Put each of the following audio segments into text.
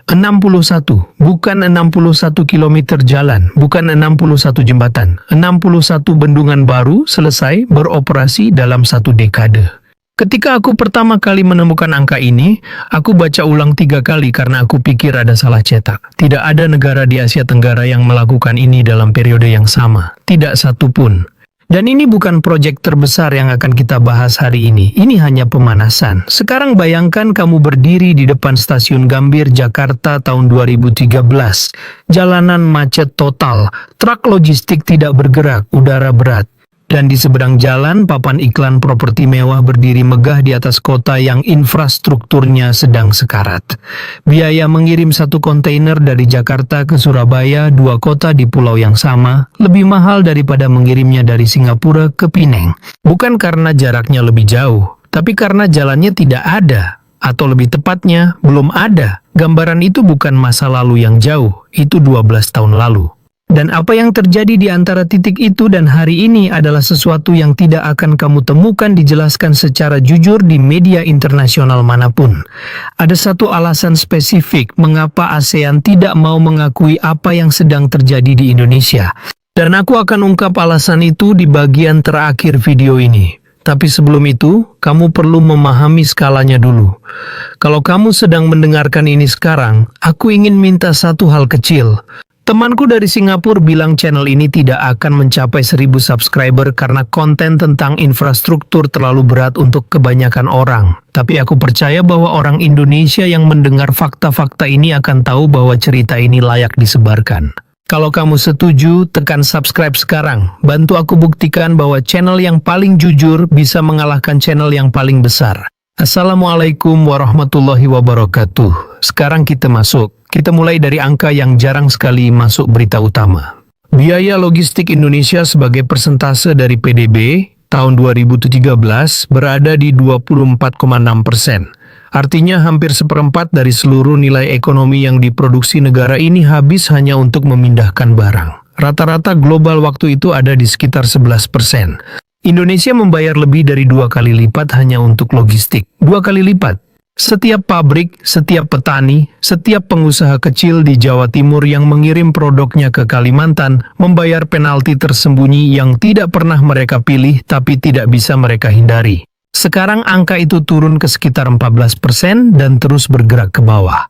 61, bukan 61 kilometer jalan, bukan 61 jembatan. 61 bendungan baru selesai beroperasi dalam 1 dekade. Ketika aku pertama kali menemukan angka ini, aku baca ulang 3 kali karena aku pikir ada salah cetak. Tidak ada negara di Asia Tenggara yang melakukan ini dalam periode yang sama. Tidak satu pun. Dan ini bukan proyek terbesar yang akan kita bahas hari ini. Ini hanya pemanasan. Sekarang bayangkan kamu berdiri di depan stasiun Gambir, Jakarta tahun 2013. Jalanan macet total, truk logistik tidak bergerak, udara berat. Dan di seberang jalan, papan iklan properti mewah berdiri megah di atas kota yang infrastrukturnya sedang sekarat. Biaya mengirim 1 kontainer dari Jakarta ke Surabaya, 2 kota di pulau yang sama, lebih mahal daripada mengirimnya dari Singapura ke Penang. Bukan karena jaraknya lebih jauh, tapi karena jalannya tidak ada. Atau lebih tepatnya, belum ada. Gambaran itu bukan masa lalu yang jauh, itu 12 tahun lalu. Dan apa yang terjadi di antara titik itu dan hari ini adalah sesuatu yang tidak akan kamu temukan dijelaskan secara jujur di media internasional manapun. Ada satu alasan spesifik mengapa ASEAN tidak mau mengakui apa yang sedang terjadi di Indonesia. Dan aku akan ungkap alasan itu di bagian terakhir video ini. Tapi sebelum itu, kamu perlu memahami skalanya dulu. Kalau kamu sedang mendengarkan ini sekarang, aku ingin minta satu hal kecil. Temanku dari Singapura bilang channel ini tidak akan mencapai 1000 subscriber karena konten tentang infrastruktur terlalu berat untuk kebanyakan orang. Tapi aku percaya bahwa orang Indonesia yang mendengar fakta-fakta ini akan tahu bahwa cerita ini layak disebarkan. Kalau kamu setuju, tekan subscribe sekarang. Bantu aku buktikan bahwa channel yang paling jujur bisa mengalahkan channel yang paling besar. Assalamualaikum warahmatullahi wabarakatuh. Sekarang kita masuk. Kita mulai dari angka yang jarang sekali masuk berita utama. Biaya logistik Indonesia sebagai persentase dari PDB tahun 2013 berada di 24,6%. Artinya hampir seperempat dari seluruh nilai ekonomi yang diproduksi negara ini habis hanya untuk memindahkan barang. Rata-rata global waktu itu ada di sekitar 11%. Indonesia membayar lebih dari 2 kali lipat hanya untuk logistik. 2 kali lipat. Setiap pabrik, setiap petani, setiap pengusaha kecil di Jawa Timur yang mengirim produknya ke Kalimantan membayar penalti tersembunyi yang tidak pernah mereka pilih tapi tidak bisa mereka hindari. Sekarang angka itu turun ke sekitar 14% dan terus bergerak ke bawah.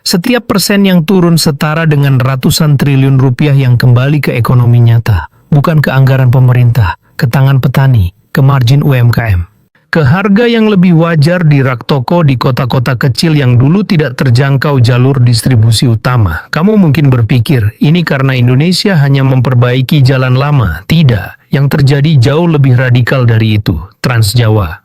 Setiap persen yang turun setara dengan ratusan triliun rupiah yang kembali ke ekonomi nyata, bukan ke anggaran pemerintah, ke tangan petani, ke margin UMKM. Ke harga yang lebih wajar di rak toko di kota-kota kecil yang dulu tidak terjangkau jalur distribusi utama. Kamu mungkin berpikir, ini karena Indonesia hanya memperbaiki jalan lama. Tidak, yang terjadi jauh lebih radikal dari itu. Trans Jawa.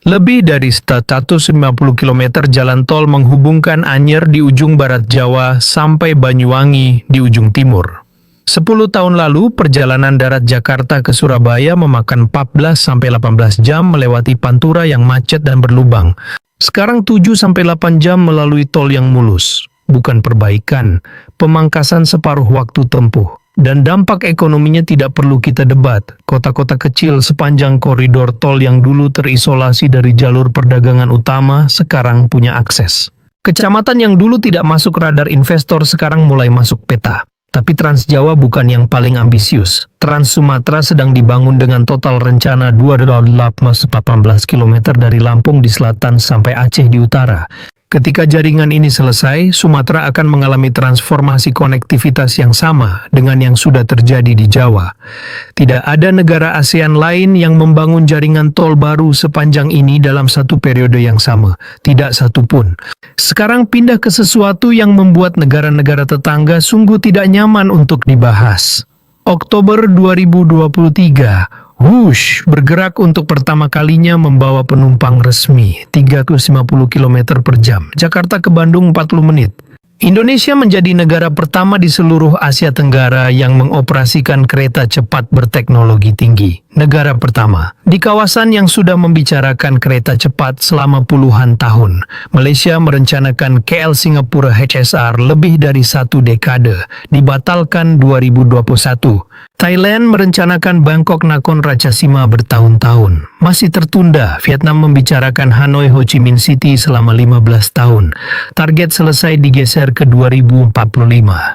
Lebih dari 150 km jalan tol menghubungkan Anyer di ujung barat Jawa sampai Banyuwangi di ujung timur. 10 tahun lalu, perjalanan darat Jakarta ke Surabaya memakan 14-18 jam melewati Pantura yang macet dan berlubang. Sekarang 7-8 jam melalui tol yang mulus. Bukan perbaikan, pemangkasan separuh waktu tempuh. Dan dampak ekonominya tidak perlu kita debat. Kota-kota kecil sepanjang koridor tol yang dulu terisolasi dari jalur perdagangan utama sekarang punya akses. Kecamatan yang dulu tidak masuk radar investor sekarang mulai masuk peta. Tapi Trans Jawa bukan yang paling ambisius. Trans Sumatera sedang dibangun dengan total rencana 2,18 km dari Lampung di selatan sampai Aceh di utara. Ketika jaringan ini selesai, Sumatera akan mengalami transformasi konektivitas yang sama dengan yang sudah terjadi di Jawa. Tidak ada negara ASEAN lain yang membangun jaringan tol baru sepanjang ini dalam satu periode yang sama. Tidak satu pun. Sekarang pindah ke sesuatu yang membuat negara-negara tetangga sungguh tidak nyaman untuk dibahas. Oktober 2023. Wush, bergerak untuk pertama kalinya membawa penumpang resmi, 350 km per jam. Jakarta ke Bandung 40 menit. Indonesia menjadi negara pertama di seluruh Asia Tenggara yang mengoperasikan kereta cepat berteknologi tinggi. Negara pertama. Di kawasan yang sudah membicarakan kereta cepat selama puluhan tahun, Malaysia merencanakan KL Singapura HSR lebih dari 1 dekade, dibatalkan 2021. Thailand merencanakan Bangkok Nakhon Ratchasima bertahun-tahun. Masih tertunda, Vietnam membicarakan Hanoi Ho Chi Minh City selama 15 tahun. Target selesai digeser ke 2045.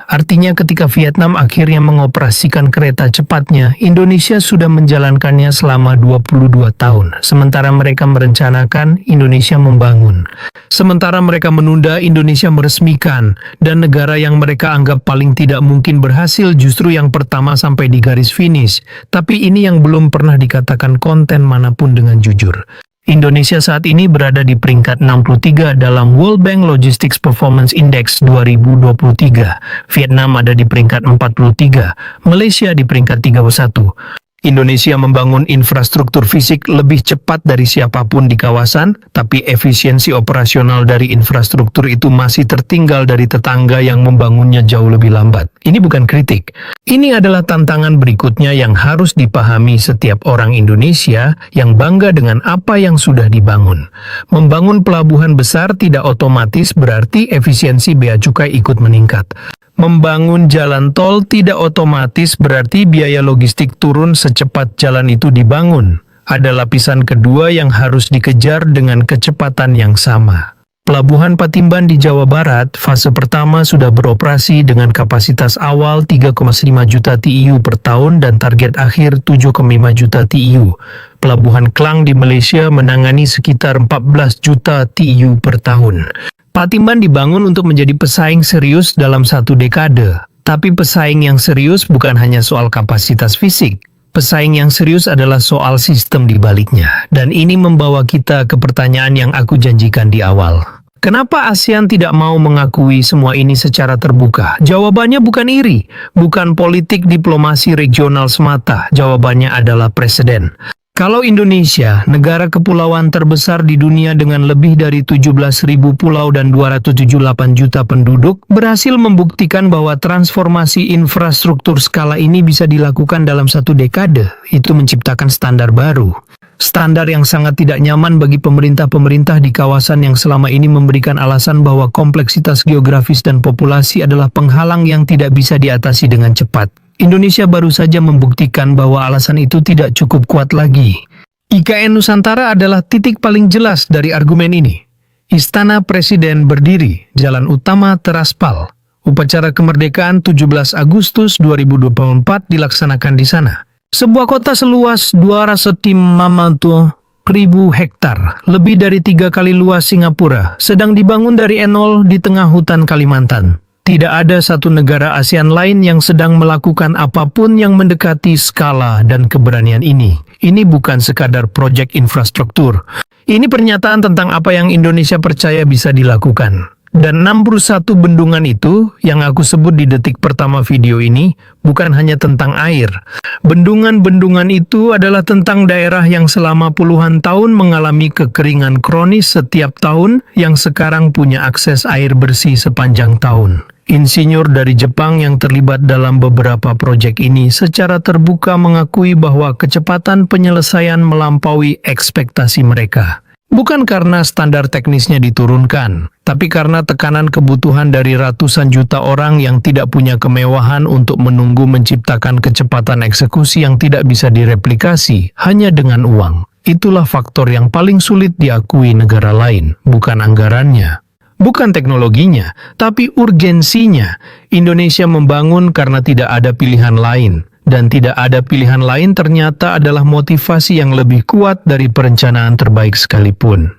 Artinya ketika Vietnam akhirnya mengoperasikan kereta cepatnya, Indonesia sudah menjalankannya selama 22 tahun. Sementara mereka merencanakan, Indonesia membangun. Sementara mereka menunda, Indonesia meresmikan. Dan negara yang mereka anggap paling tidak mungkin berhasil justru yang pertama sampai di garis finish. Tapi ini yang belum pernah dikatakan konten manapun dengan jujur. Indonesia saat ini berada di peringkat 63 dalam World Bank Logistics Performance Index 2023. Vietnam ada di peringkat 43, Malaysia di peringkat 31. Indonesia membangun infrastruktur fisik lebih cepat dari siapapun di kawasan, tapi efisiensi operasional dari infrastruktur itu masih tertinggal dari tetangga yang membangunnya jauh lebih lambat. Ini bukan kritik. Ini adalah tantangan berikutnya yang harus dipahami setiap orang Indonesia yang bangga dengan apa yang sudah dibangun. Membangun pelabuhan besar tidak otomatis berarti efisiensi bea cukai ikut meningkat. Membangun jalan tol tidak otomatis berarti biaya logistik turun secepat jalan itu dibangun. Ada lapisan kedua yang harus dikejar dengan kecepatan yang sama. Pelabuhan Patimban di Jawa Barat, fase pertama sudah beroperasi dengan kapasitas awal 3,5 juta TEU per tahun dan target akhir 7,5 juta TEU. Pelabuhan Klang di Malaysia menangani sekitar 14 juta TEU per tahun. Patimban dibangun untuk menjadi pesaing serius dalam satu dekade. Tapi pesaing yang serius bukan hanya soal kapasitas fisik. Pesaing yang serius adalah soal sistem di baliknya. Dan ini membawa kita ke pertanyaan yang aku janjikan di awal. Kenapa ASEAN tidak mau mengakui semua ini secara terbuka? Jawabannya bukan iri, bukan politik diplomasi regional semata. Jawabannya adalah presiden. Kalau Indonesia, negara kepulauan terbesar di dunia dengan lebih dari 17.000 pulau dan 278 juta penduduk, berhasil membuktikan bahwa transformasi infrastruktur skala ini bisa dilakukan dalam satu dekade, itu menciptakan standar baru. Standar yang sangat tidak nyaman bagi pemerintah-pemerintah di kawasan yang selama ini memberikan alasan bahwa kompleksitas geografis dan populasi adalah penghalang yang tidak bisa diatasi dengan cepat. Indonesia baru saja membuktikan bahwa alasan itu tidak cukup kuat lagi. IKN Nusantara adalah titik paling jelas dari argumen ini. Istana Presiden berdiri, jalan utama teraspal. Upacara kemerdekaan 17 Agustus 2024 dilaksanakan di sana. Sebuah kota seluas 250.000 hektar, lebih dari 3 kali luas Singapura, sedang dibangun dari nol di tengah hutan Kalimantan. Tidak ada satu negara ASEAN lain yang sedang melakukan apapun yang mendekati skala dan keberanian ini. Ini bukan sekadar proyek infrastruktur. Ini pernyataan tentang apa yang Indonesia percaya bisa dilakukan. Dan 61 bendungan itu, yang aku sebut di detik pertama video ini, bukan hanya tentang air. Bendungan-bendungan itu adalah tentang daerah yang selama puluhan tahun mengalami kekeringan kronis setiap tahun, yang sekarang punya akses air bersih sepanjang tahun. Insinyur dari Jepang yang terlibat dalam beberapa proyek ini secara terbuka mengakui bahwa kecepatan penyelesaian melampaui ekspektasi mereka. Bukan karena standar teknisnya diturunkan, tapi karena tekanan kebutuhan dari ratusan juta orang yang tidak punya kemewahan untuk menunggu menciptakan kecepatan eksekusi yang tidak bisa direplikasi hanya dengan uang. Itulah faktor yang paling sulit diakui negara lain, bukan anggarannya. Bukan teknologinya, tapi urgensinya. Indonesia membangun karena tidak ada pilihan lain. Dan tidak ada pilihan lain ternyata adalah motivasi yang lebih kuat dari perencanaan terbaik sekalipun.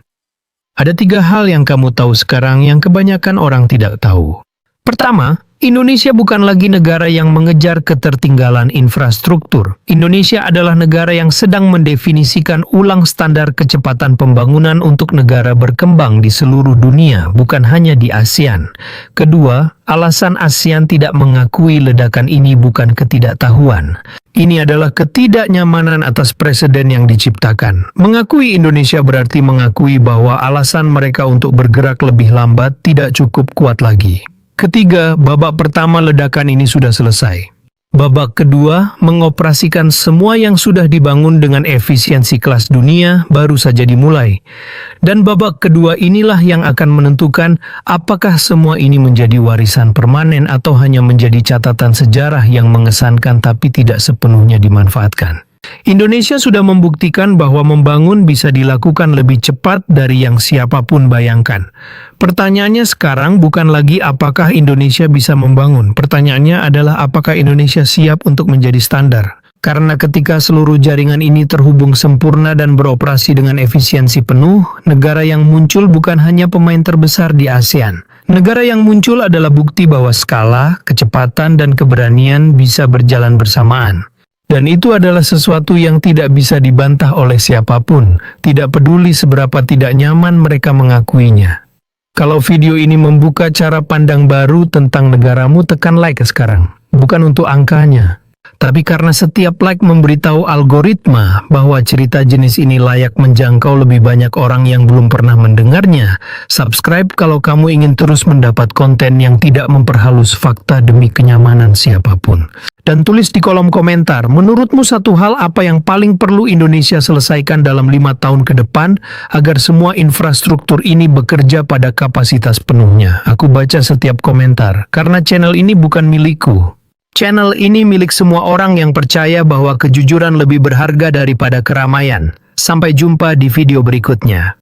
Ada 3 hal yang kamu tahu sekarang yang kebanyakan orang tidak tahu. Pertama, Indonesia bukan lagi negara yang mengejar ketertinggalan infrastruktur. Indonesia adalah negara yang sedang mendefinisikan ulang standar kecepatan pembangunan untuk negara berkembang di seluruh dunia, bukan hanya di ASEAN. Kedua, alasan ASEAN tidak mengakui ledakan ini bukan ketidaktahuan. Ini adalah ketidaknyamanan atas preseden yang diciptakan. Mengakui Indonesia berarti mengakui bahwa alasan mereka untuk bergerak lebih lambat tidak cukup kuat lagi. Ketiga, babak pertama ledakan ini sudah selesai. Babak kedua, mengoperasikan semua yang sudah dibangun dengan efisiensi kelas dunia baru saja dimulai. Dan babak kedua inilah yang akan menentukan apakah semua ini menjadi warisan permanen atau hanya menjadi catatan sejarah yang mengesankan tapi tidak sepenuhnya dimanfaatkan. Indonesia sudah membuktikan bahwa membangun bisa dilakukan lebih cepat dari yang siapapun bayangkan. Pertanyaannya sekarang bukan lagi apakah Indonesia bisa membangun. Pertanyaannya adalah apakah Indonesia siap untuk menjadi standar. Karena ketika seluruh jaringan ini terhubung sempurna dan beroperasi dengan efisiensi penuh, negara yang muncul bukan hanya pemain terbesar di ASEAN. Negara yang muncul adalah bukti bahwa skala, kecepatan, dan keberanian bisa berjalan bersamaan. Dan itu adalah sesuatu yang tidak bisa dibantah oleh siapapun, tidak peduli seberapa tidak nyaman mereka mengakuinya. Kalau video ini membuka cara pandang baru tentang negaramu, tekan like sekarang. Bukan untuk angkanya, tapi karena setiap like memberitahu algoritma bahwa cerita jenis ini layak menjangkau lebih banyak orang yang belum pernah mendengarnya. Subscribe kalau kamu ingin terus mendapat konten yang tidak memperhalus fakta demi kenyamanan siapapun. Dan tulis di kolom komentar, menurutmu satu hal apa yang paling perlu Indonesia selesaikan dalam 5 tahun ke depan agar semua infrastruktur ini bekerja pada kapasitas penuhnya. Aku baca setiap komentar, karena channel ini bukan milikku. Channel ini milik semua orang yang percaya bahwa kejujuran lebih berharga daripada keramaian. Sampai jumpa di video berikutnya.